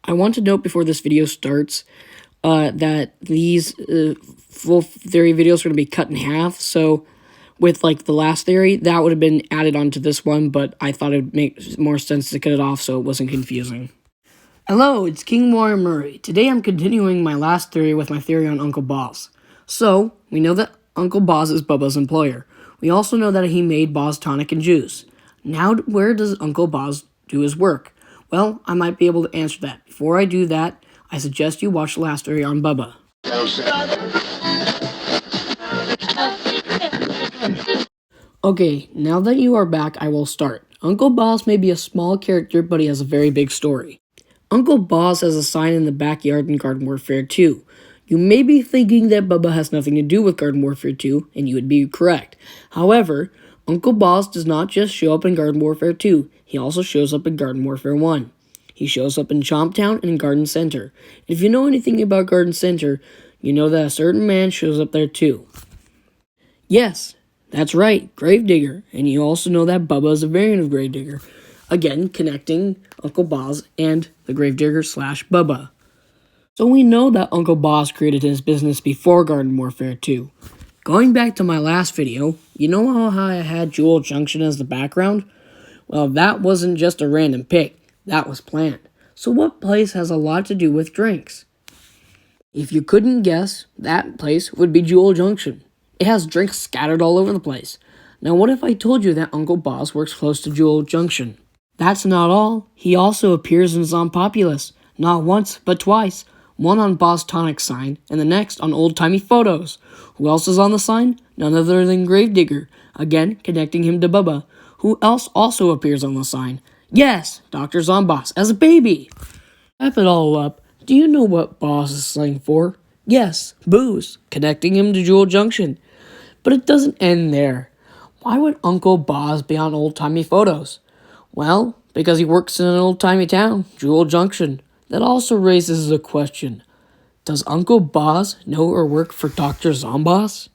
I want to note before this video starts that these full theory videos are going to be cut in half. So with like the last theory, that would have been added onto this one, but I thought it would make more sense to cut it off so it wasn't confusing. Hello, it's King Warren Murray. Today I'm continuing my last theory with my theory on Uncle Bozz. So, we know that Uncle Bozz is Bubba's employer. We also know that he made Bozz tonic and juice. Now, where does Uncle Bozz do his work? Well, I might be able to answer that. Before I do that, I suggest you watch the last theory on Bubba. Okay, now that you are back, I will start. Uncle Bozz may be a small character, but he has a very big story. Uncle Bozz has a sign in the backyard in Garden Warfare 2. You may be thinking that Bubba has nothing to do with Garden Warfare 2, and you would be correct. However, Uncle Bozz does not just show up in Garden Warfare 2, he also shows up in Garden Warfare 1. He shows up in Chomptown and in Garden Center. If you know anything about Garden Center, you know that a certain man shows up there too. Yes, that's right, Gravedigger, and you also know that Bubba is a variant of Gravedigger. Again, connecting Uncle Bozz and the Gravedigger / Bubba. So we know that Uncle Bozz created his business before Garden Warfare 2. Going back to my last video, you know how I had Jewel Junction as the background? Well, that wasn't just a random pick, that was planned. So what place has a lot to do with drinks? If you couldn't guess, that place would be Jewel Junction. It has drinks scattered all over the place. Now what if I told you that Uncle Bozz works close to Jewel Junction? That's not all. He also appears in Zompopulous, not once, but twice. One on Bozz Tonic's sign, and the next on old-timey photos. Who else is on the sign? None other than Gravedigger, again connecting him to Bubba. Who else also appears on the sign? Yes, Dr. Zomboss, as a baby! Wrap it all up, do you know what Bozz is slang for? Yes, booze, connecting him to Jewel Junction. But it doesn't end there. Why would Uncle Bozz be on old-timey photos? Well, because he works in an old-timey town, Jewel Junction. That also raises a question. Does Uncle Bozz know or work for Dr. Zomboss?